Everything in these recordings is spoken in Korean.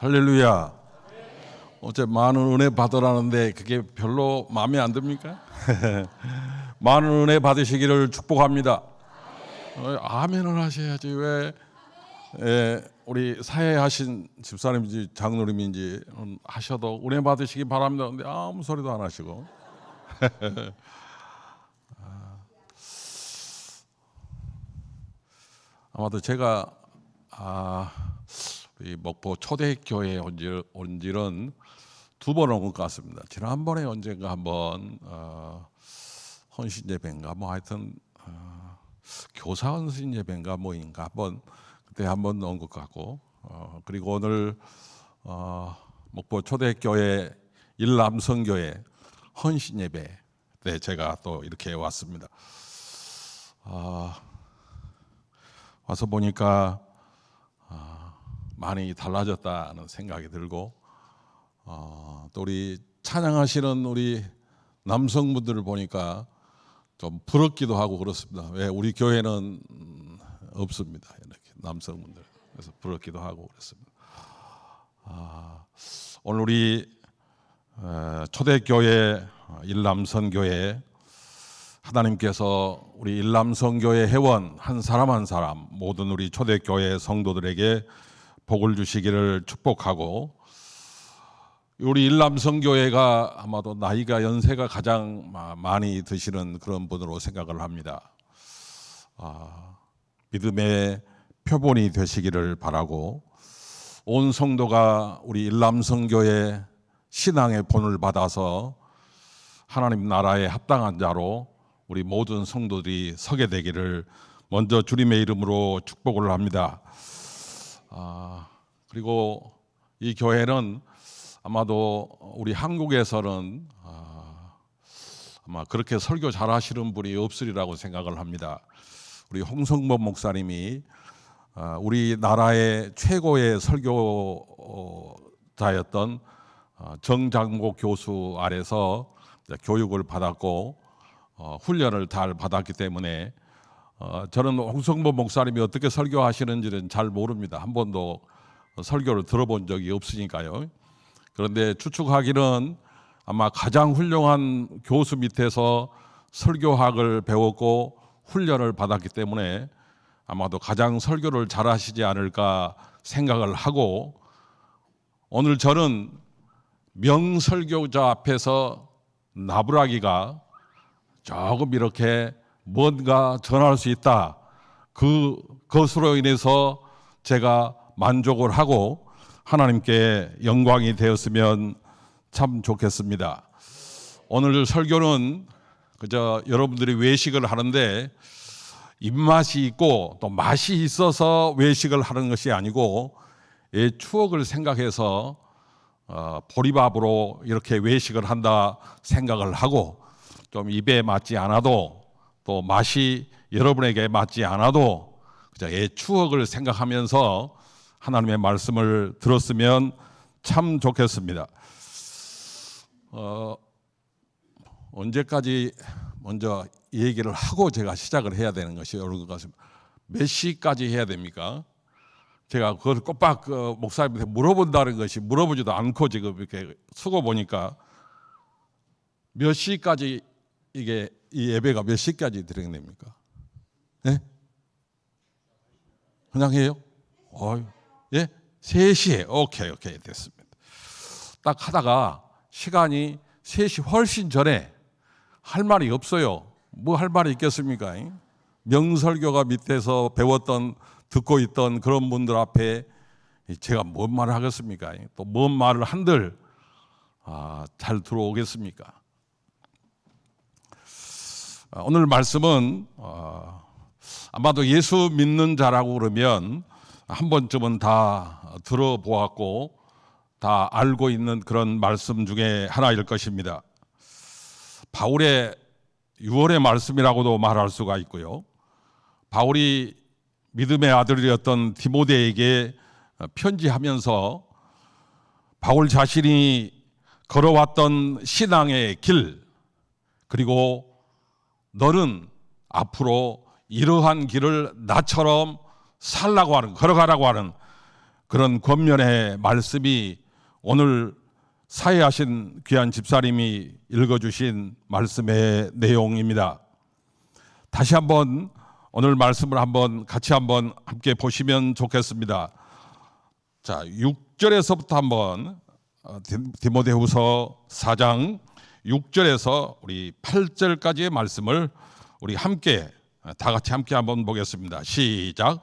할렐루야. 어째 많은 은혜 받으라는데 그게 별로 마음에 안 듭니까? 많은 은혜 받으시기를 축복합니다. 아멘을 하셔야지. 왜 우리 사회하신 집사님인지 장로님인지 하셔도 은혜 받으시기 바랍니다. 근데 아무 소리도 안 하시고. 아마도 제가 이 목포 초대교회에 온 지는 두 번 온 것 같습니다. 지난번에 언젠가 한번 헌신 예배인가 뭐 하여튼 교사 헌신 예배인가 뭐인가 한번 그때 한번 온 것 같고 그리고 오늘 목포 초대교회 일남성교회 헌신 예배 때 제가 또 이렇게 왔습니다. 와서 보니까 많이 달라졌다는 생각이 들고 또 우리 찬양하시는 우리 남성분들을 보니까 좀 부럽기도 하고 그렇습니다. 왜 우리 교회는 없습니다. 이렇게 남성분들. 그래서 부럽기도 하고 그렇습니다. 오늘 우리 초대교회 일남선교회 하나님께서 우리 일남선교회 회원 한 사람 한 사람 모든 우리 초대교회 성도들에게 복을 주시기를 축복하고 우리 일남선교회가 아마도 나이가 연세가 가장 많이 드시는 그런 분으로 생각을 합니다. 믿음의 표본이 되시기를 바라고 온 성도가 우리 일남선교회 신앙의 본을 받아서 하나님 나라에 합당한 자로 우리 모든 성도들이 서게 되기를 먼저 주님의 이름으로 축복을 합니다. 그리고 이 교회는 아마도 우리 한국에서는 아마 그렇게 설교 잘하시는 분이 없으리라고 생각을 합니다. 우리 홍성범 목사님이 우리나라의 최고의 설교자였던 정장복 교수 아래서 교육을 받았고 훈련을 잘 받았기 때문에 저는 홍성범 목사님이 어떻게 설교하시는지는 잘 모릅니다. 한 번도 설교를 들어본 적이 없으니까요. 그런데 추측하기는 아마 가장 훌륭한 교수 밑에서 설교학을 배웠고 훈련을 받았기 때문에 아마도 가장 설교를 잘하시지 않을까 생각을 하고 오늘 저는 명설교자 앞에서 나부라기가 조금 이렇게 뭔가 전할 수 있다. 그것으로 인해서 제가 만족을 하고 하나님께 영광이 되었으면 참 좋겠습니다. 오늘 설교는 그저 여러분들이 외식을 하는데 입맛이 있고 또 맛이 있어서 외식을 하는 것이 아니고 추억을 생각해서 보리밥으로 이렇게 외식을 한다 생각을 하고 좀 입에 맞지 않아도 또 맛이 여러분에게 맞지 않아도 그저 추억을 생각하면서 하나님의 말씀을 들었으면 참 좋겠습니다. 언제까지 먼저 얘기를 하고 제가 시작을 해야 되는 것이 어려운 것 같습니다. 몇 시까지 해야 됩니까? 제가 그걸 꼬박 목사님한테 물어본다는 것이 물어보지도 않고 지금 이렇게 쓰고 보니까 몇 시까지 이게 이 예배가 몇 시까지 진행됩니까? 네? 그냥 해요? 예? 3시에 오케이 됐습니다. 딱 하다가 시간이 3시 훨씬 전에 할 말이 없어요. 뭐 할 말이 있겠습니까? 명설교가 밑에서 배웠던 듣고 있던 그런 분들 앞에 제가 뭔 말을 하겠습니까? 또 뭔 말을 한들 잘 들어오겠습니까? 오늘 말씀은 아마도 예수 믿는 자라고 그러면 한 번쯤은 다 들어보았고 다 알고 있는 그런 말씀 중에 하나일 것입니다. 바울의 6월의 말씀이라고도 말할 수가 있고요. 바울이 믿음의 아들이었던 디모데에게 편지하면서 바울 자신이 걸어왔던 신앙의 길 그리고 너는 앞으로 이러한 길을 나처럼 살라고 하는 걸어가라고 하는 그런 권면의 말씀이 오늘 사회하신 귀한 집사님이 읽어주신 말씀의 내용입니다. 다시 한번 오늘 말씀을 같이 함께 보시면 좋겠습니다. 자, 6절에서부터 한번 디모데후서 4장 6절에서 우리 8절까지의 말씀을 우리 다 같이 함께 한번 보겠습니다. 시작.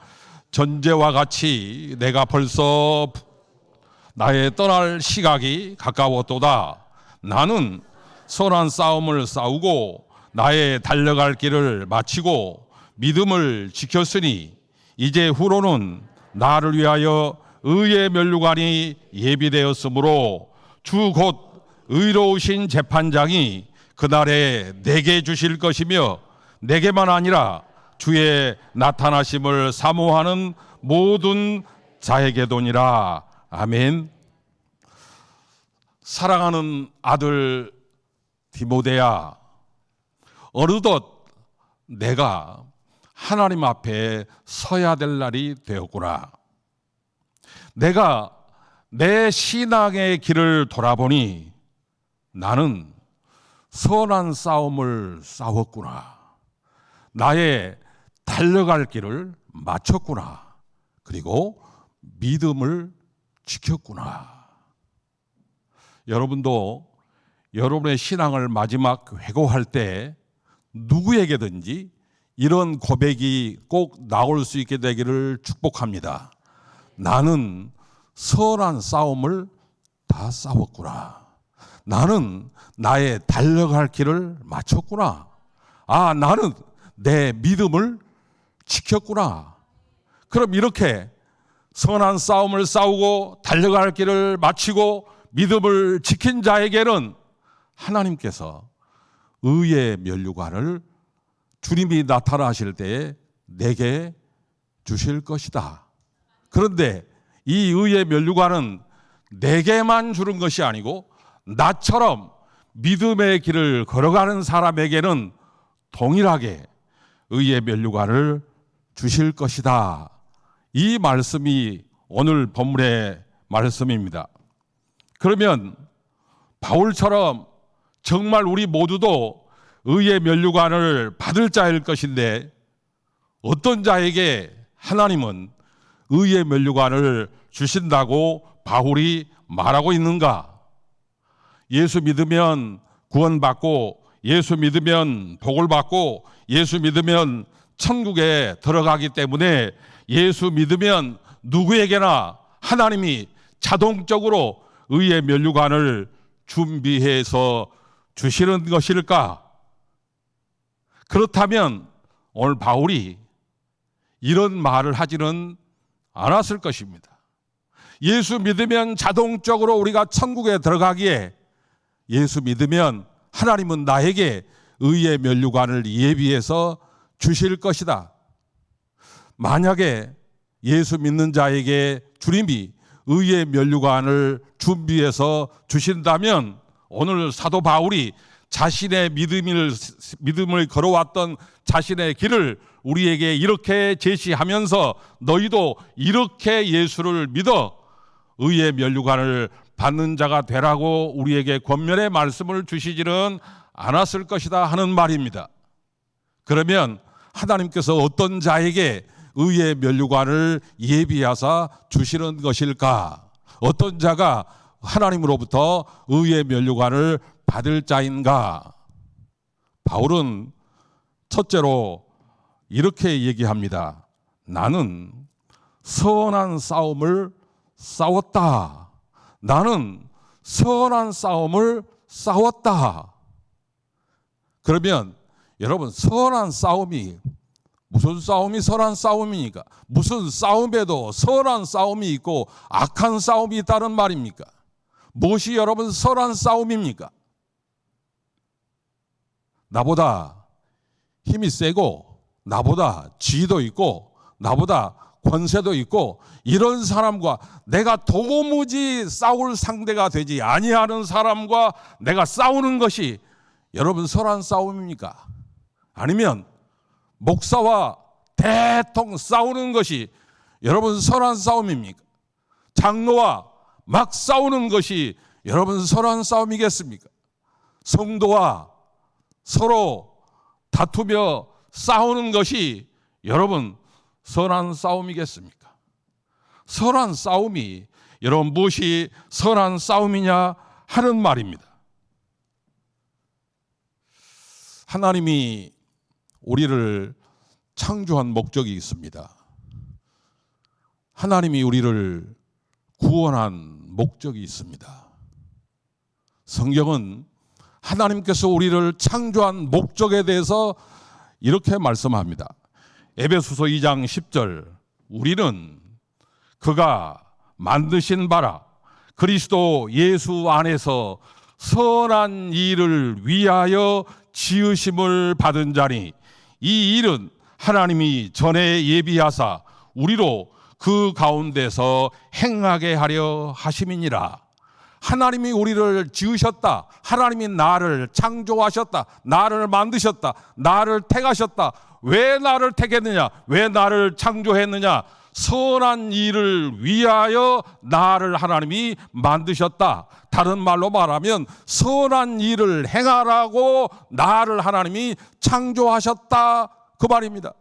전제와 같이 내가 벌써 나의 떠날 시각이 가까웠도다. 나는 선한 싸움을 싸우고 나의 달려갈 길을 마치고 믿음을 지켰으니 이제 후로는 나를 위하여 의의 면류관이 예비되었으므로 주 곧 의로우신 재판장이 그날에 내게 주실 것이며 내게만 아니라 주의 나타나심을 사모하는 모든 자에게도니라. 아멘. 사랑하는 아들 디모데야, 어느덧 내가 하나님 앞에 서야 될 날이 되었구나. 내가 내 신앙의 길을 돌아보니 나는 선한 싸움을 싸웠구나. 나의 달려갈 길을 마쳤구나. 그리고 믿음을 지켰구나. 여러분도 여러분의 신앙을 마지막 회고할 때 누구에게든지 이런 고백이 꼭 나올 수 있게 되기를 축복합니다. 나는 선한 싸움을 다 싸웠구나. 나는 나의 달려갈 길을 마쳤구나. 나는 내 믿음을 지켰구나. 그럼 이렇게 선한 싸움을 싸우고 달려갈 길을 마치고 믿음을 지킨 자에게는 하나님께서 의의 면류관을 주님이 나타나실 때에 내게 주실 것이다. 그런데 이 의의 면류관은 내게만 주는 것이 아니고 나처럼 믿음의 길을 걸어가는 사람에게는 동일하게 의의 면류관을 주실 것이다. 이 말씀이 오늘 본문의 말씀입니다. 그러면 바울처럼 정말 우리 모두도 의의 면류관을 받을 자일 것인데 어떤 자에게 하나님은 의의 면류관을 주신다고 바울이 말하고 있는가? 예수 믿으면 구원받고 예수 믿으면 복을 받고 예수 믿으면 천국에 들어가기 때문에 예수 믿으면 누구에게나 하나님이 자동적으로 의의 면류관을 준비해서 주시는 것일까? 그렇다면 오늘 바울이 이런 말을 하지는 않았을 것입니다. 예수 믿으면 자동적으로 우리가 천국에 들어가기에 예수 믿으면 하나님은 나에게 의의 면류관을 예비해서 주실 것이다. 만약에 예수 믿는 자에게 주님이 의의 면류관을 준비해서 주신다면 오늘 사도 바울이 자신의 믿음을 걸어왔던 자신의 길을 우리에게 이렇게 제시하면서 너희도 이렇게 예수를 믿어 의의 면류관을 받는 자가 되라고 우리에게 권면의 말씀을 주시지는 않았을 것이다 하는 말입니다. 그러면 하나님께서 어떤 자에게 의의 면류관을 예비하사 주시는 것일까? 어떤 자가 하나님으로부터 의의 면류관을 받을 자인가? 바울은 첫째로 이렇게 얘기합니다. 나는 선한 싸움을 싸웠다. 나는 선한 싸움을 싸웠다. 그러면 여러분, 선한 싸움이 무슨 싸움이 선한 싸움이니까? 무슨 싸움에도 선한 싸움이 있고 악한 싸움이 있다는 말입니까? 무엇이 여러분 선한 싸움입니까? 나보다 힘이 세고 나보다 지위도 있고 나보다 권세도 있고 이런 사람과 내가 도무지 싸울 상대가 되지 아니하는 사람과 내가 싸우는 것이 여러분 선한 싸움입니까? 아니면 목사와 대통 싸우는 것이 여러분 선한 싸움입니까? 장로와 막 싸우는 것이 여러분 선한 싸움이겠습니까? 성도와 서로 다투며 싸우는 것이 여러분 선한 싸움이겠습니까? 선한 싸움이 여러분 무엇이 선한 싸움이냐 하는 말입니다. 하나님이 우리를 창조한 목적이 있습니다. 하나님이 우리를 구원한 목적이 있습니다. 성경은 하나님께서 우리를 창조한 목적에 대해서 이렇게 말씀합니다. 에베소서 2장 10절, 우리는 그가 만드신 바라 그리스도 예수 안에서 선한 일을 위하여 지으심을 받은 자니 이 일은 하나님이 전에 예비하사 우리로 그 가운데서 행하게 하려 하심이니라. 하나님이 우리를 지으셨다. 하나님이 나를 창조하셨다. 나를 만드셨다. 나를 택하셨다. 왜 나를 택했느냐? 왜 나를 창조했느냐? 선한 일을 위하여 나를 하나님이 만드셨다. 다른 말로 말하면 선한 일을 행하라고 나를 하나님이 창조하셨다. 그 말입니다.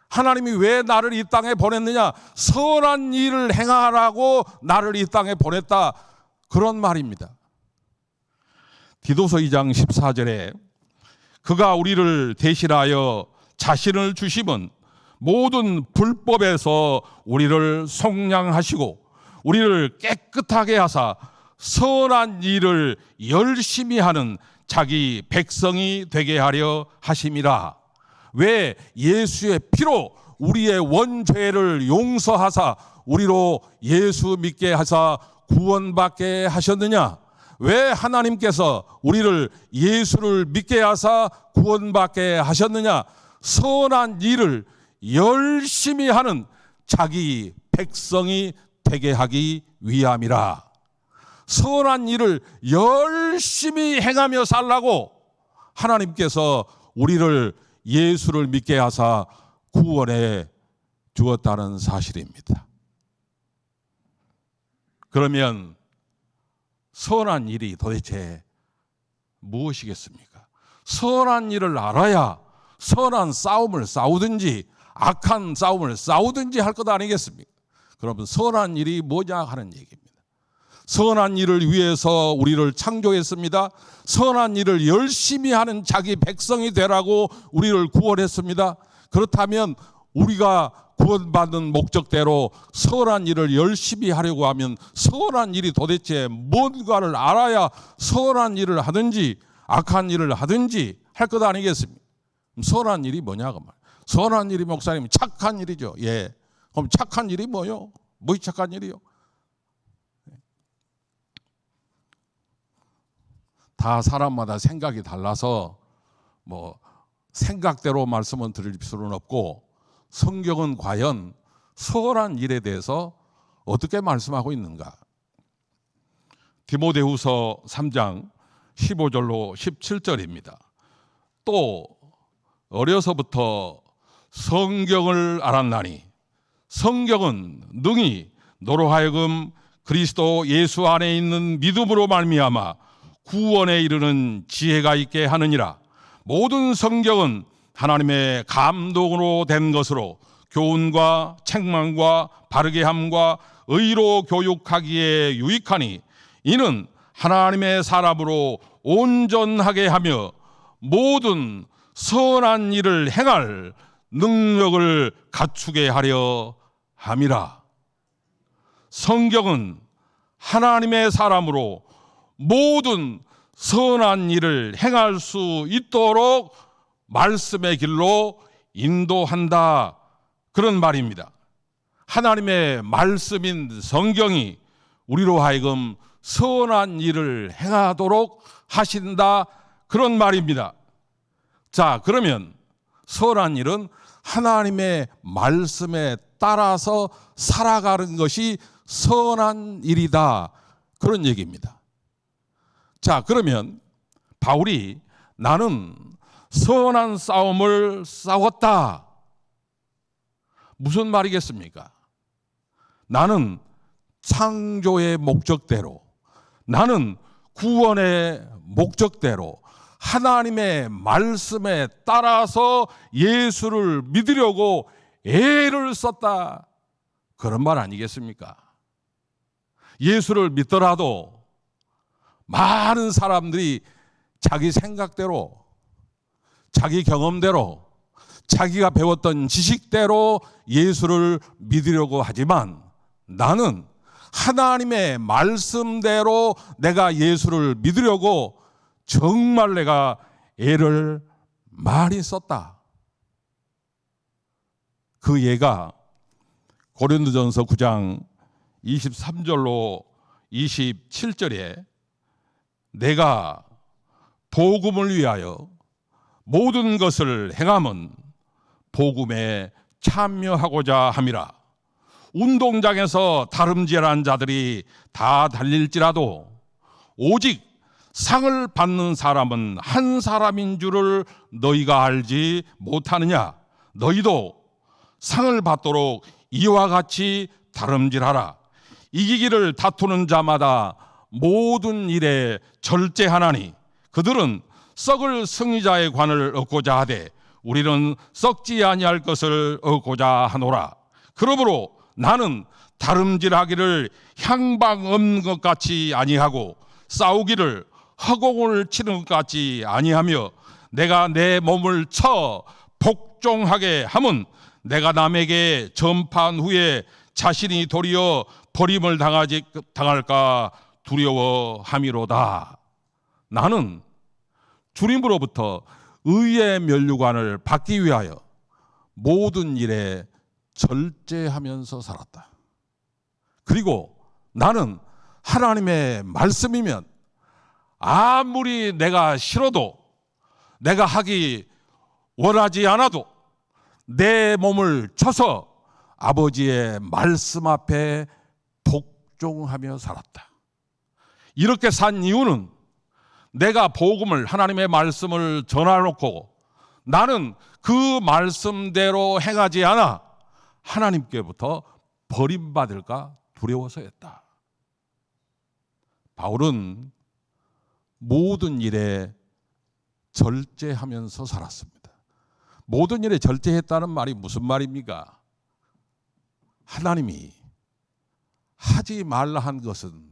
하나님이 왜 나를 이 땅에 보냈느냐? 선한 일을 행하라고 나를 이 땅에 보냈다. 그런 말입니다. 디도서 2장 14절에 그가 우리를 대신하여 자신을 주심은 모든 불법에서 우리를 속량하시고 우리를 깨끗하게 하사 선한 일을 열심히 하는 자기 백성이 되게 하려 하심이라. 왜 예수의 피로 우리의 원죄를 용서하사 우리로 예수 믿게 하사 구원받게 하셨느냐? 왜 하나님께서 우리를 예수를 믿게 하사 구원받게 하셨느냐? 선한 일을 열심히 하는 자기 백성이 되게 하기 위함이라. 선한 일을 열심히 행하며 살라고 하나님께서 우리를 예수를 믿게 하사 구원해 주었다는 사실입니다. 그러면 선한 일이 도대체 무엇이겠습니까? 선한 일을 알아야 선한 싸움을 싸우든지 악한 싸움을 싸우든지 할 것 아니겠습니까? 그러면 선한 일이 뭐냐 하는 얘기입니다. 선한 일을 위해서 우리를 창조했습니다. 선한 일을 열심히 하는 자기 백성이 되라고 우리를 구원했습니다. 그렇다면 우리가 구원받는 목적대로 선한 일을 열심히 하려고 하면 선한 일이 도대체 뭔가를 알아야 선한 일을 하든지 악한 일을 하든지 할 것 아니겠습니까? 선한 일이 뭐냐고 말. 선한 일이 목사님 착한 일이죠. 예. 그럼 착한 일이 뭐요? 뭐이 착한 일이요? 다 사람마다 생각이 달라서 뭐 생각대로 말씀은 드릴 수는 없고 성경은 과연 선한 일에 대해서 어떻게 말씀하고 있는가? 디모데후서 3장 15절로 17절입니다. 또 어려서부터 성경을 알았나니 성경은 능히 너로 하여금 그리스도 예수 안에 있는 믿음으로 말미암아 구원에 이르는 지혜가 있게 하느니라. 모든 성경은 하나님의 감동으로 된 것으로 교훈과 책망과 바르게 함과 의로 교육하기에 유익하니 이는 하나님의 사람으로 온전하게 하며 모든 선한 일을 행할 능력을 갖추게 하려 함이라. 성경은 하나님의 사람으로 모든 선한 일을 행할 수 있도록 말씀의 길로 인도한다. 그런 말입니다. 하나님의 말씀인 성경이 우리로 하여금 선한 일을 행하도록 하신다. 그런 말입니다. 자, 그러면 선한 일은 하나님의 말씀에 따라서 살아가는 것이 선한 일이다. 그런 얘기입니다. 자, 그러면 바울이 나는 선한 싸움을 싸웠다. 무슨 말이겠습니까? 나는 창조의 목적대로, 나는 구원의 목적대로 하나님의 말씀에 따라서 예수를 믿으려고 애를 썼다, 그런 말 아니겠습니까? 예수를 믿더라도 많은 사람들이 자기 생각대로, 자기 경험대로, 자기가 배웠던 지식대로 예수를 믿으려고 하지만, 나는 하나님의 말씀대로 내가 예수를 믿으려고 정말 내가 애를 많이 썼다. 그 예가 고린도전서 9장 23절로 27절에 내가 복음을 위하여 모든 것을 행함은 복음에 참여하고자 함이라. 운동장에서 다름질한 자들이 다 달릴지라도 오직 상을 받는 사람은 한 사람인 줄을 너희가 알지 못하느냐? 너희도 상을 받도록 이와 같이 다름질하라. 이기기를 다투는 자마다 모든 일에 절제하나니 그들은 썩을 승리자의 관을 얻고자 하되 우리는 썩지 아니할 것을 얻고자 하노라. 그러므로 나는 다름질하기를 향방 없는 것 같이 아니하고 싸우기를 허공을 치는 것 같이 아니하며 내가 내 몸을 쳐 복종하게 함은 내가 남에게 전파한 후에 자신이 도리어 버림을 당할까 두려워함이로다. 나는 주님으로부터 의의 면류관을 받기 위하여 모든 일에 절제하면서 살았다. 그리고 나는 하나님의 말씀이면 아무리 내가 싫어도, 내가 하기 원하지 않아도 내 몸을 쳐서 아버지의 말씀 앞에 복종하며 살았다. 이렇게 산 이유는 내가 복음을, 하나님의 말씀을 전해놓고 나는 그 말씀대로 행하지 않아 하나님께부터 버림받을까 두려워서였다. 바울은 모든 일에 절제하면서 살았습니다. 모든 일에 절제했다는 말이 무슨 말입니까? 하나님이 하지 말라 한 것은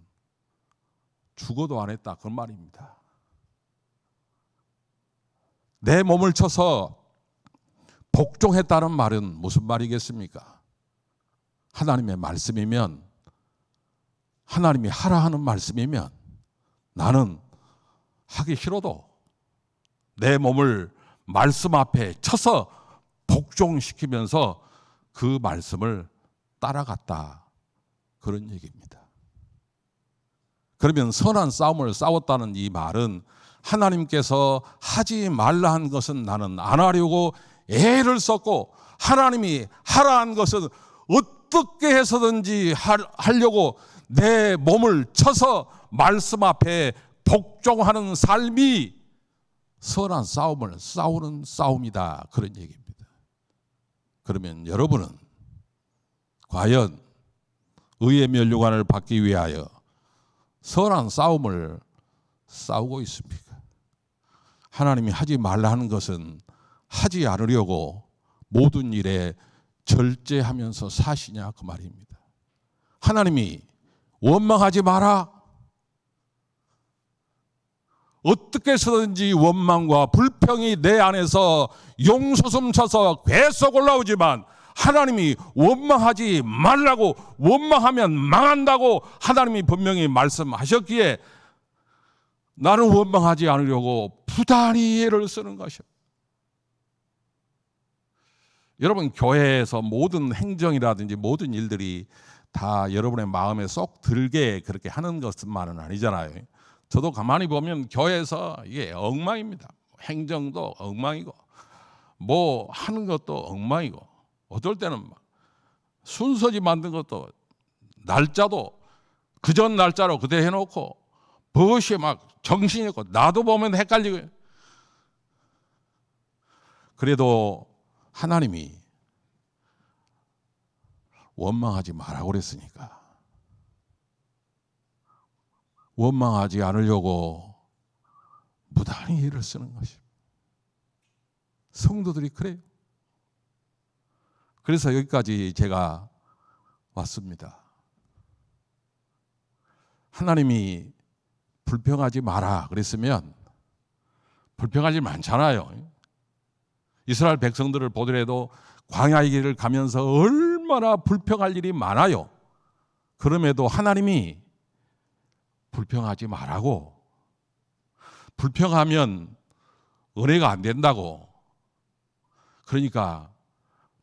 죽어도 안 했다, 그런 말입니다. 내 몸을 쳐서 복종했다는 말은 무슨 말이겠습니까? 하나님의 말씀이면, 하나님이 하라 하는 말씀이면 나는 하기 싫어도 내 몸을 말씀 앞에 쳐서 복종시키면서 그 말씀을 따라갔다, 그런 얘기입니다. 그러면 선한 싸움을 싸웠다는 이 말은 하나님께서 하지 말라 한 것은 나는 안 하려고 애를 썼고 하나님이 하라 한 것은 어떻게 해서든지 하려고 내 몸을 쳐서 말씀 앞에 복종하는 삶이 선한 싸움을 싸우는 싸움이다, 그런 얘기입니다. 그러면 여러분은 과연 의의 면류관을 받기 위하여 선한 싸움을 싸우고 있습니까? 하나님이 하지 말라 하는 것은 하지 않으려고 모든 일에 절제하면서 사시냐, 그 말입니다. 하나님이 원망하지 마라, 어떻게 해서든지 원망과 불평이 내 안에서 용솟음 쳐서 계속 올라오지만 하나님이 원망하지 말라고, 원망하면 망한다고 하나님이 분명히 말씀하셨기에 나는 원망하지 않으려고 부단히 애를 쓰는 것이요. 여러분, 교회에서 모든 행정이라든지 모든 일들이 다 여러분의 마음에 쏙 들게 그렇게 하는 것만은 아니잖아요. 저도 가만히 보면 교회에서 이게 엉망입니다. 행정도 엉망이고 뭐 하는 것도 엉망이고, 어떨 때는 막 순서지 만든 것도 날짜도 그전 날짜로 그대로 해놓고 무엇이 막 정신이 없고 나도 보면 헷갈리고. 그래도 하나님이 원망하지 말라고 그랬으니까 원망하지 않으려고 무단히 애를 쓰는 것입니다. 성도들이 그래요. 그래서 여기까지 제가 왔습니다. 하나님이 불평하지 마라 그랬으면 불평할 일 많잖아요. 이스라엘 백성들을 보더라도 광야의 길을 가면서 얼마나 불평할 일이 많아요. 그럼에도 하나님이 불평하지 말라고, 불평하면 은혜가 안 된다고, 그러니까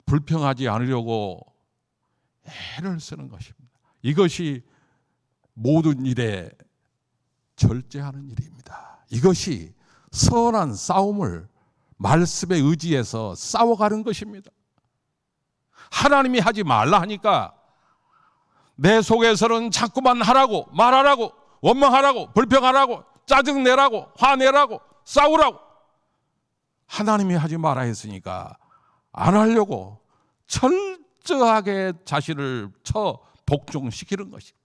불평하지 않으려고 애를 쓰는 것입니다. 이것이 모든 일에 절제하는 일입니다. 이것이 선한 싸움을 말씀에 의지해서 싸워가는 것입니다. 하나님이 하지 말라 하니까 내 속에서는 자꾸만 하라고, 말하라고, 원망하라고, 불평하라고, 짜증내라고, 화내라고, 싸우라고. 하나님이 하지 마라 했으니까 안 하려고 철저하게 자신을 복종시키는 것입니다.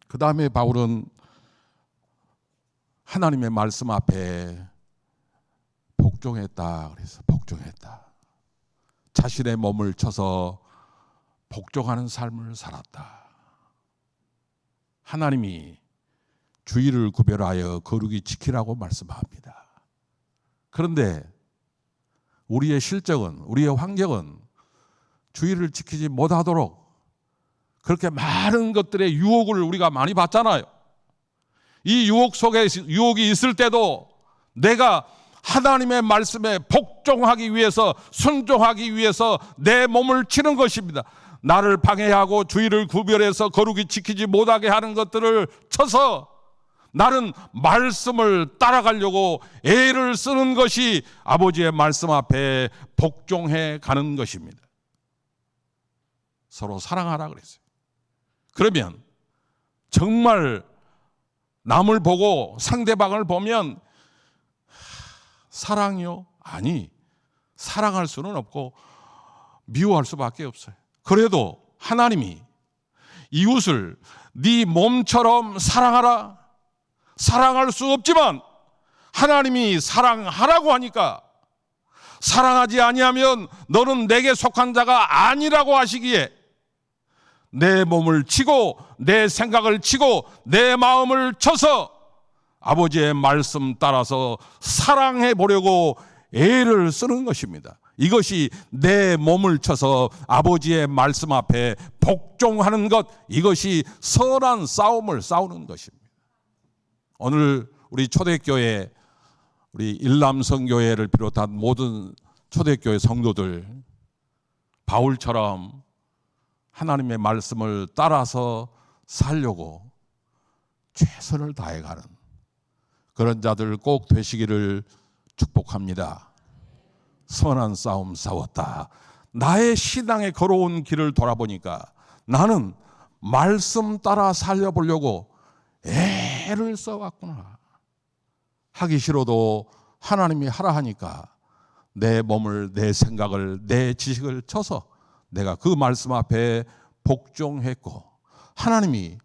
그 다음에 바울은 하나님의 말씀 앞에 복종했다. 그래서 복종했다. 자신의 몸을 쳐서 복종하는 삶을 살았다. 하나님이 주의를 구별하여 거룩히 지키라고 말씀합니다. 그런데 우리의 실정은, 우리의 환경은 주의를 지키지 못하도록 그렇게 많은 것들의 유혹을 우리가 많이 받잖아요. 이 유혹 속에 유혹이 있을 때도 내가 하나님의 말씀에 복종하기 위해서, 순종하기 위해서 내 몸을 치는 것입니다. 나를 방해하고 주의를 구별해서 거룩히 지키지 못하게 하는 것들을 쳐서 나는 말씀을 따라가려고 애를 쓰는 것이 아버지의 말씀 앞에 복종해 가는 것입니다. 서로 사랑하라 그랬어요. 그러면 정말 남을 보고 상대방을 보면 사랑이요? 아니, 사랑할 수는 없고 미워할 수밖에 없어요. 그래도 하나님이 이웃을 네 몸처럼 사랑하라, 사랑할 수 없지만 하나님이 사랑하라고 하니까, 사랑하지 아니하면 너는 내게 속한 자가 아니라고 하시기에 내 몸을 치고 내 생각을 치고 내 마음을 쳐서 아버지의 말씀 따라서 사랑해 보려고 애를 쓰는 것입니다. 이것이 내 몸을 쳐서 아버지의 말씀 앞에 복종하는 것, 이것이 선한 싸움을 싸우는 것입니다. 오늘 우리 초대교회, 우리 일남성교회를 비롯한 모든 초대교회 성도들, 바울처럼 하나님의 말씀을 따라서 살려고 최선을 다해가는 그런 자들 꼭 되시기를 축복합니다. 선한 싸움 싸웠다. 나의 신앙에 걸어온 길을 돌아보니까 나는 말씀 따라 살려보려고 애를 써왔구나. 하기 싫어도 하나님이 하라 하니까 내 몸을, 내 생각을, 내 지식을 쳐서 내가 그 말씀 앞에 복종했고, 하나님이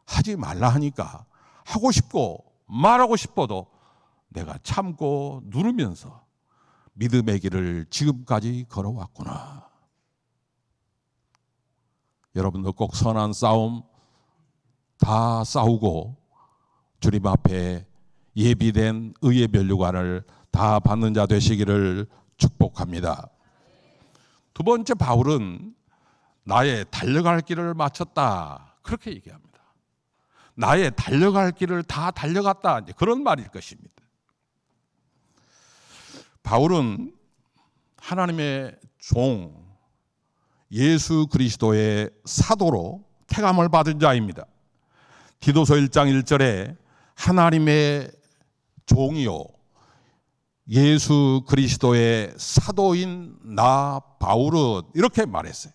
하지 말라 하니까 하고 싶고 말하고 싶어도 내가 참고 누르면서 믿음의 길을 지금까지 걸어왔구나. 여러분도 꼭 선한 싸움 다 싸우고 주님 앞에 예비된 의의 면류관을 다 받는 자 되시기를 축복합니다. 두 번째, 바울은 나의 달려갈 길을 마쳤다, 그렇게 얘기합니다. 나의 달려갈 길을 다 달려갔다, 그런 말일 것입니다. 바울은 하나님의 종 예수 그리스도의 사도로 택함을 받은 자입니다. 디도서 1장 1절에 하나님의 종이요 예수 그리스도의 사도인 나 바울은, 이렇게 말했어요.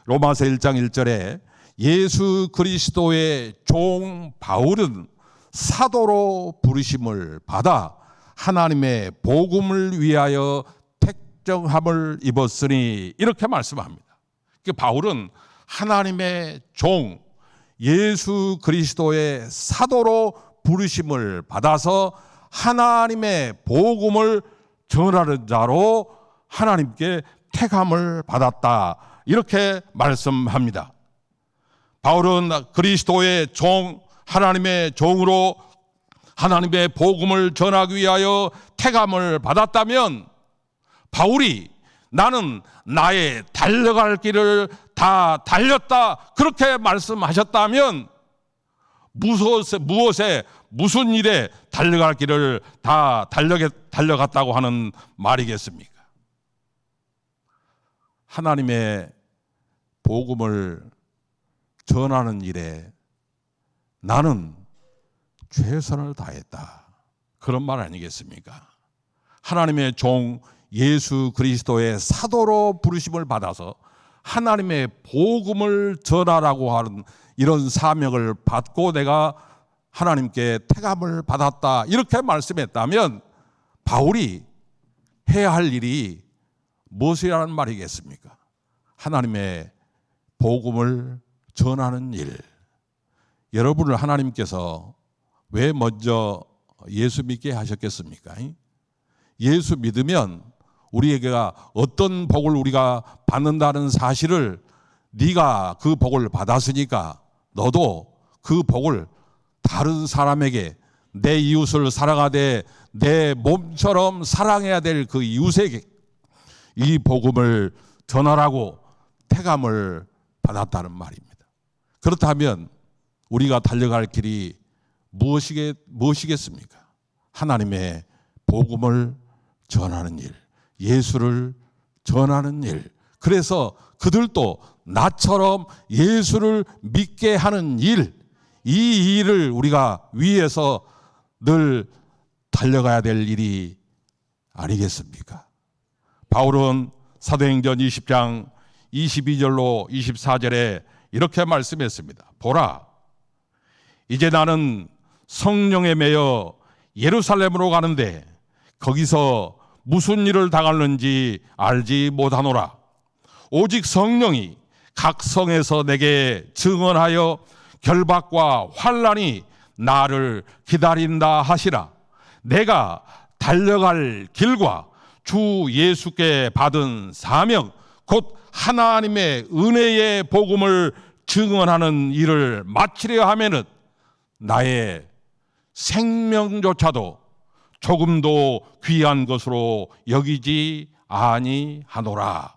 로마서 1장 1절에 예수 그리스도의 종 바울은 사도로 부르심을 받아 하나님의 복음을 위하여 택정함을 입었으니, 이렇게 말씀합니다. 바울은 하나님의 종 예수 그리스도의 사도로 부르심을 받아서 하나님의 복음을 전하는 자로 하나님께 택함을 받았다. 이렇게 말씀합니다. 바울은 그리스도의 종, 하나님의 종으로 하나님의 복음을 전하기 위하여 택함을 받았다면, 바울이 나는 나의 달려갈 길을 다 달렸다 그렇게 말씀하셨다면, 무슨 일에 달려갈 길을 다 달려갔다고 하는 말이겠습니까? 하나님의 복음을 전하는 일에 나는 최선을 다했다, 그런 말 아니겠습니까? 하나님의 종 예수 그리스도의 사도로 부르심을 받아서 하나님의 복음을 전하라고 하는 이런 사명을 받고 내가 하나님께 택함을 받았다, 이렇게 말씀했다면 바울이 해야 할 일이 무엇이라는 말이겠습니까? 하나님의 복음을 전하는 일. 여러분을 하나님께서 왜 먼저 예수 믿게 하셨겠습니까? 예수 믿으면 우리에게가 어떤 복을 우리가 받는다는 사실을, 네가 그 복을 받았으니까 너도 그 복을 다른 사람에게, 내 이웃을 사랑하되 내 몸처럼 사랑해야 될 그 이웃에게 이 복음을 전하라고 택함을 받았다는 말입니다. 그렇다면 우리가 달려갈 길이 무엇이겠습니까? 하나님의 복음을 전하는 일, 예수를 전하는 일. 그래서 그들도 나처럼 예수를 믿게 하는 일, 이 일을 우리가 위해서 늘 달려가야 될 일이 아니겠습니까? 바울은 사도행전 20장 22절로 24절에 이렇게 말씀했습니다. 보라, 이제 나는 성령에 매여 예루살렘으로 가는데 거기서 무슨 일을 당하는지 알지 못하노라. 오직 성령이 각 성에서 내게 증언하여 결박과 환난이 나를 기다린다 하시라. 내가 달려갈 길과 주 예수께 받은 사명, 곧 하나님의 은혜의 복음을 증언하는 일을 마치려 하면은 나의 생명조차도 조금도 귀한 것으로 여기지 아니하노라.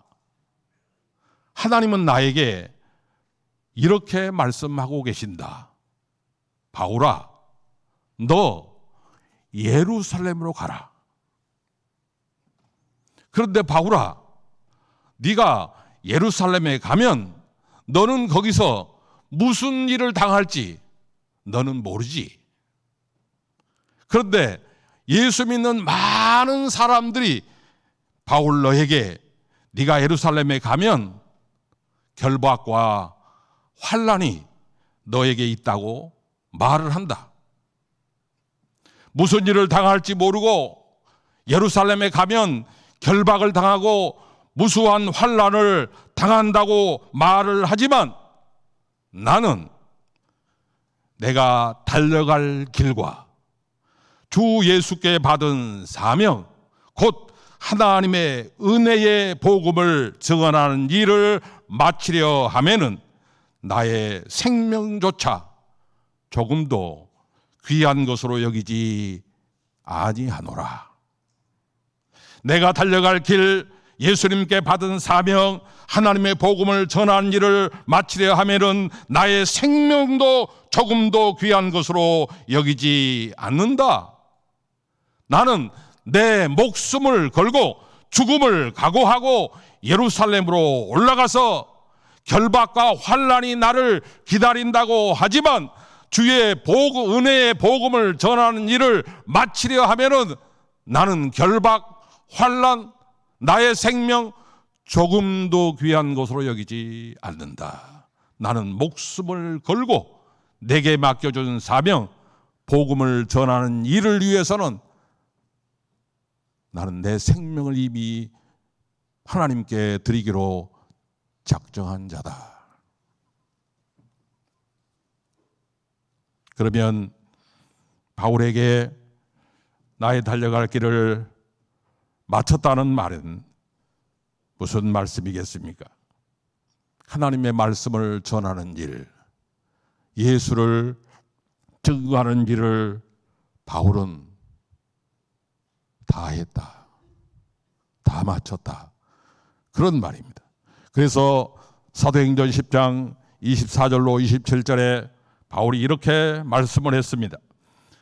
하나님은 나에게 이렇게 말씀하고 계신다. 바울아, 너 예루살렘으로 가라. 그런데 바울아, 네가 예루살렘에 가면 너는 거기서 무슨 일을 당할지 너는 모르지. 그런데 예수 믿는 많은 사람들이 바울, 너에게 네가 예루살렘에 가면 결박과 환난이 너에게 있다고 말을 한다. 무슨 일을 당할지 모르고 예루살렘에 가면 결박을 당하고 무수한 환난을 당한다고 말을 하지만, 나는 내가 달려갈 길과 주 예수께 받은 사명, 곧 하나님의 은혜의 복음을 증언하는 일을 마치려 하면은 나의 생명조차 조금도 귀한 것으로 여기지 아니하노라. 내가 달려갈 길, 예수님께 받은 사명, 하나님의 복음을 전하는 일을 마치려 하면은 나의 생명도 조금도 귀한 것으로 여기지 않는다. 나는 내 목숨을 걸고 죽음을 각오하고 예루살렘으로 올라가서 결박과 환난이 나를 기다린다고 하지만 주의 복음, 은혜의 복음을 전하는 일을 마치려 하면은 나는 결박, 환난, 나의 생명 조금도 귀한 것으로 여기지 않는다. 나는 목숨을 걸고 내게 맡겨준 사명, 복음을 전하는 일을 위해서는 나는 내 생명을 이미 하나님께 드리기로 작정한 자다. 그러면 바울에게 나의 달려갈 길을 마쳤다는 말은 무슨 말씀이겠습니까? 하나님의 말씀을 전하는 일, 예수를 증거하는 일을 바울은 다 했다. 다 마쳤다. 그런 말입니다. 그래서 사도행전 10장 24절로 27절에 바울이 이렇게 말씀을 했습니다.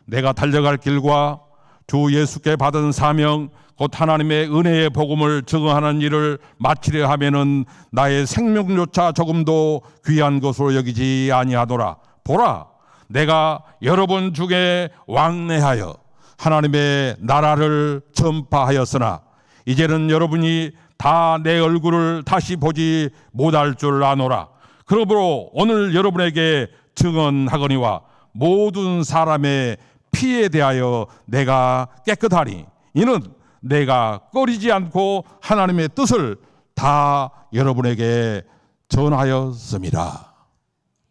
내가 달려갈 길과 주 예수께 받은 사명 곧 하나님의 은혜의 복음을 증거하는 일을 마치려 하면은 나의 생명조차 조금도 귀한 것으로 여기지 아니하노라. 보라, 내가 여러분 중에 왕래하여 하나님의 나라를 전파하였으나 이제는 여러분이 다 내 얼굴을 다시 보지 못할 줄 아노라. 그러므로 오늘 여러분에게 증언하거니와 모든 사람의 피에 대하여 내가 깨끗하니 이는 내가 꺼리지 않고 하나님의 뜻을 다 여러분에게 전하였습니다.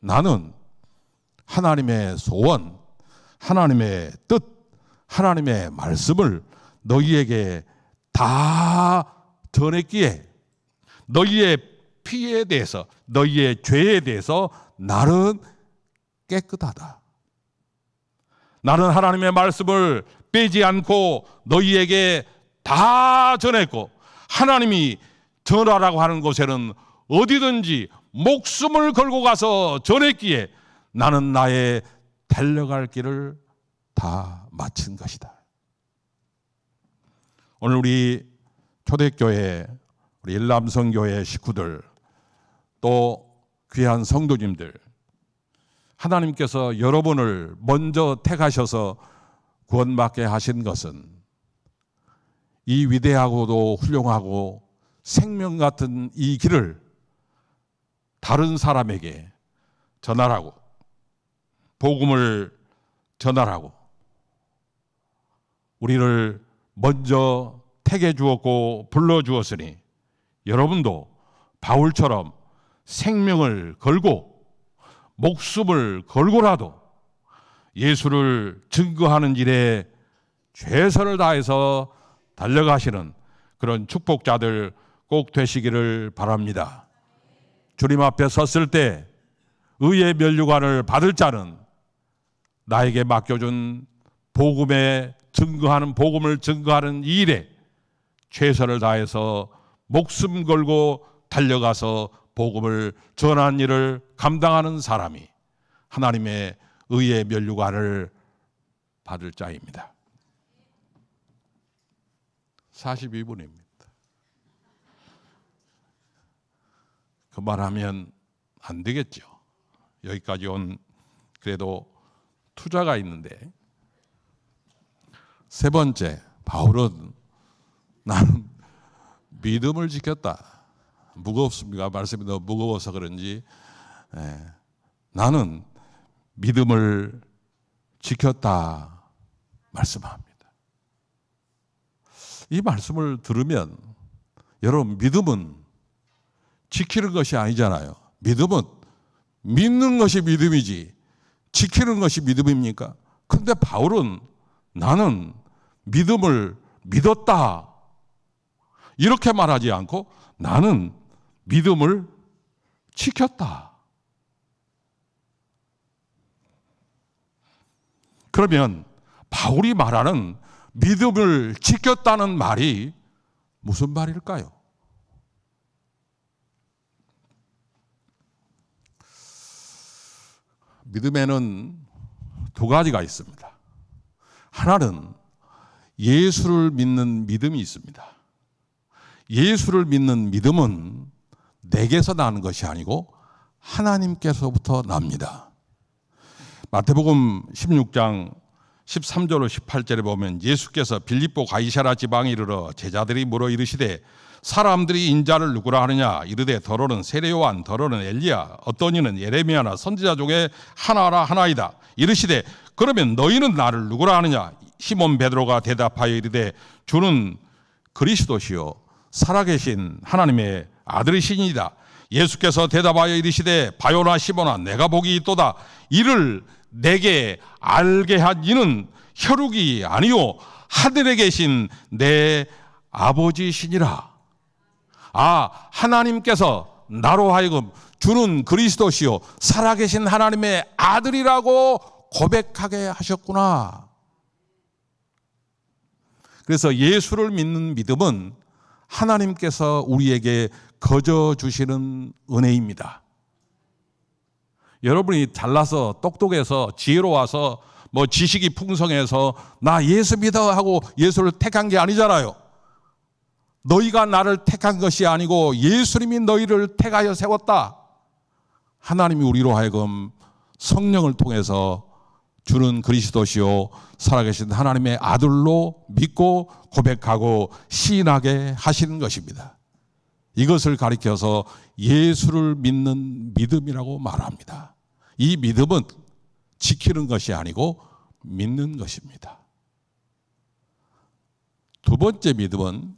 나는 하나님의 소원, 하나님의 뜻, 하나님의 말씀을 너희에게 다 전했기에 너희의 피에 대해서, 너희의 죄에 대해서 나는 깨끗하다. 나는 하나님의 말씀을 빼지 않고 너희에게 다 전했고, 하나님이 전하라고 하는 곳에는 어디든지 목숨을 걸고 가서 전했기에 나는 나의 달려갈 길을 다 마친 것이다. 오늘 우리 초대교회, 우리 일남성교회 식구들, 또 귀한 성도님들, 하나님께서 여러분을 먼저 택하셔서 구원받게 하신 것은 이 위대하고도 훌륭하고 생명 같은 이 길을 다른 사람에게 전하라고, 복음을 전하라고 우리를 먼저 택해 주었고 불러 주었으니 여러분도 바울처럼 생명을 걸고 목숨을 걸고라도 예수를 증거하는 일에 최선을 다해서 달려가시는 그런 축복자들 꼭 되시기를 바랍니다. 주님 앞에 섰을 때 의의 면류관을 받을 자는 나에게 맡겨준 복음을 증거하는 이 일에 최선을 다해서 목숨 걸고 달려가서 복음을 전하는 일을 감당하는 사람이 하나님의 의의 면류관을 받을 자입니다. 42분입니다. 그만하면 안 되겠죠. 여기까지 온 그래도 투자가 있는데, 세 번째, 바울은 나는 믿음을 지켰다. 무겁습니까? 말씀이 너무 무거워서 그런지 나는 믿음을 지켰다 말씀합니다. 이 말씀을 들으면 여러분, 믿음은 지키는 것이 아니잖아요. 믿음은 믿는 것이 믿음이지 지키는 것이 믿음입니까? 그런데 바울은 나는 믿음을 믿었다 이렇게 말하지 않고 나는 믿음을 지켰다. 그러면 바울이 말하는 믿음을 지켰다는 말이 무슨 말일까요? 믿음에는 두 가지가 있습니다. 하나는 예수를 믿는 믿음이 있습니다. 예수를 믿는 믿음은 내게서 나는 것이 아니고 하나님께서부터 납니다. 마태복음 16장 13절로 18절에 보면 예수께서 빌립보 가이사랴 지방에 이르러 제자들이 물어 이르시되 사람들이 인자를 누구라 하느냐 이르되 더러는 세례 요한 더러는 엘리야 어떤 이는 예레미야나 선지자 중에 하나라 하나이다. 이르시되 그러면 너희는 나를 누구라 하느냐 시몬 베드로가 대답하여 이르되 주는 그리스도시요 살아계신 하나님의 아들이시니이다. 예수께서 대답하여 이르시되 바요나 시몬아 내가 복이 있도다. 이를 내게 알게 한 이는 혈육이 아니요 하늘에 계신 내 아버지시니라. 하나님께서 나로 하여금 주는 그리스도시요 살아계신 하나님의 아들이라고 고백하게 하셨구나. 그래서 예수를 믿는 믿음은 하나님께서 우리에게 거저 주시는 은혜입니다. 여러분이 잘나서 똑똑해서 지혜로워서 지식이 풍성해서 나 예수 믿어 하고 예수를 택한 게 아니잖아요. 너희가 나를 택한 것이 아니고 예수님이 너희를 택하여 세웠다. 하나님이 우리로 하여금 성령을 통해서 주는 그리스도시요 살아계신 하나님의 아들로 믿고 고백하고 시인하게 하시는 것입니다. 이것을 가리켜서 예수를 믿는 믿음이라고 말합니다. 이 믿음은 지키는 것이 아니고 믿는 것입니다. 두 번째 믿음은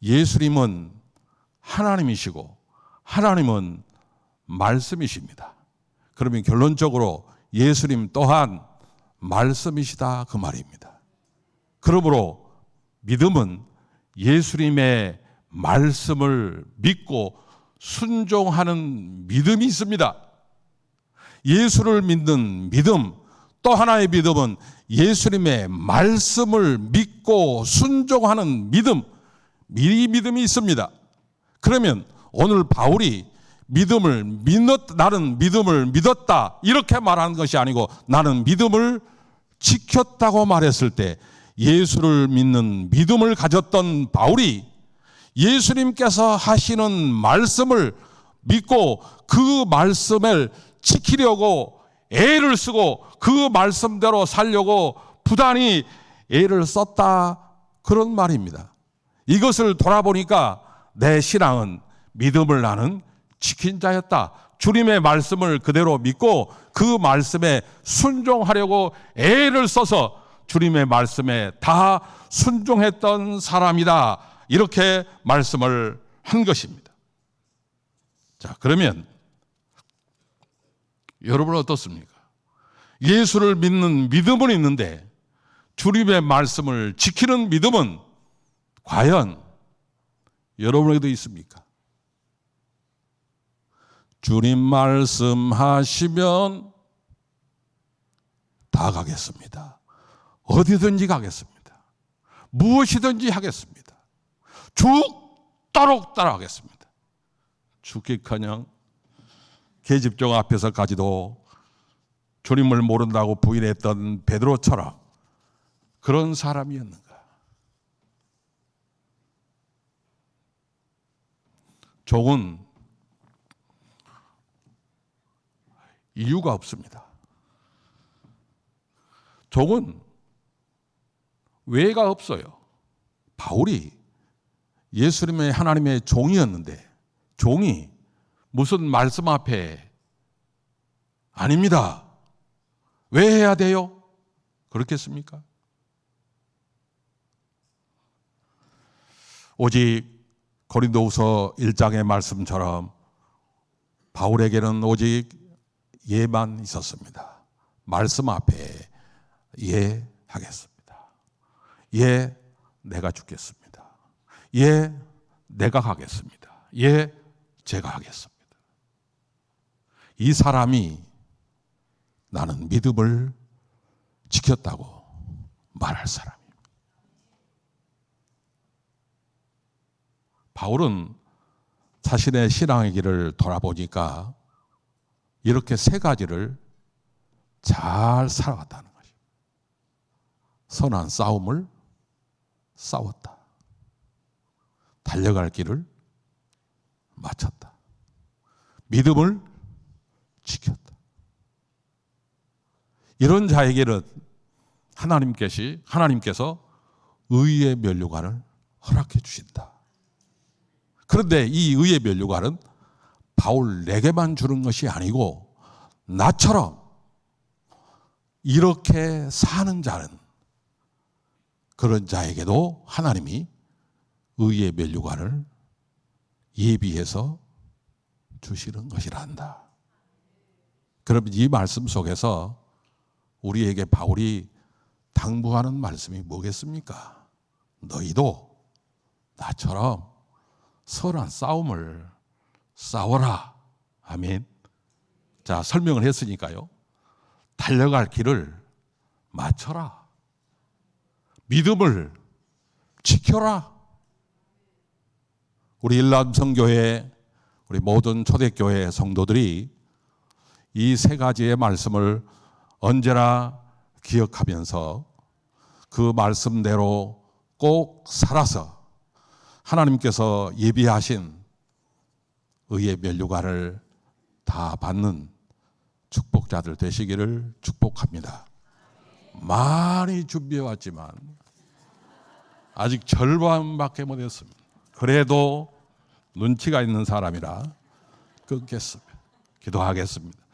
예수님은 하나님이시고 하나님은 말씀이십니다. 그러면 결론적으로 예수님 또한 말씀이시다 그 말입니다. 그러므로 믿음은 예수님의 말씀을 믿고 순종하는 믿음이 있습니다. 예수를 믿는 믿음, 또 하나의 믿음은 예수님의 말씀을 믿고 순종하는 믿음, 이 믿음이 있습니다. 그러면 오늘 바울이 나는 믿음을 믿었다 이렇게 말하는 것이 아니고 나는 믿음을 지켰다고 말했을 때 예수를 믿는 믿음을 가졌던 바울이 예수님께서 하시는 말씀을 믿고 그 말씀을 지키려고 애를 쓰고 그 말씀대로 살려고 부단히 애를 썼다 그런 말입니다. 이것을 돌아보니까 내 신앙은 믿음을 나는 지킨 자였다. 주님의 말씀을 그대로 믿고 그 말씀에 순종하려고 애를 써서 주님의 말씀에 다 순종했던 사람이다. 이렇게 말씀을 한 것입니다. 자, 그러면 여러분은 어떻습니까? 예수를 믿는 믿음은 있는데 주님의 말씀을 지키는 믿음은 과연 여러분에게도 있습니까? 주님 말씀하시면 다 가겠습니다. 어디든지 가겠습니다. 무엇이든지 하겠습니다. 죽도록 따라가겠습니다. 죽기커녕 계집종 앞에서까지도 주님을 모른다고 부인했던 베드로처럼 그런 사람이었는가? 종은 이유가 없습니다. 종은 외가 없어요. 바울이 예수님의 하나님의 종이었는데 종이 무슨 말씀 앞에 아닙니다. 왜 해야 돼요? 그렇겠습니까? 오직 고린도후서 1장의 말씀처럼 바울에게는 오직 예만 있었습니다. 말씀 앞에 예 하겠습니다. 예, 내가 죽겠습니다. 예, 내가 가겠습니다. 예, 제가 하겠습니다. 이 사람이 나는 믿음을 지켰다고 말할 사람입니다. 바울은 자신의 신앙의 길을 돌아보니까 이렇게 세 가지를 잘 살아갔다는 것입니다. 선한 싸움을 싸웠다. 달려갈 길을 마쳤다. 믿음을 지켰다. 이런 자에게는 하나님께서 의의 면류관을 허락해 주신다. 그런데 이 의의 면류관은 바울에게만 주는 것이 아니고 나처럼 이렇게 사는 자는 그런 자에게도 하나님이 의의 면류관을 예비해서 주시는 것이란다. 그럼 이 말씀 속에서 우리에게 바울이 당부하는 말씀이 뭐겠습니까? 너희도 나처럼 선한 싸움을 싸워라. 아멘. 자, 설명을 했으니까요. 달려갈 길을 맞춰라. 믿음을 지켜라. 우리 일남성교회, 우리 모든 초대교회 성도들이 이 세 가지의 말씀을 언제나 기억하면서 그 말씀대로 꼭 살아서 하나님께서 예비하신 의의 면류관을 다 받는 축복자들 되시기를 축복합니다. 많이 준비해 왔지만 아직 절반밖에 못했습니다. 그래도 눈치가 있는 사람이라 끊겠습니다. 기도하겠습니다.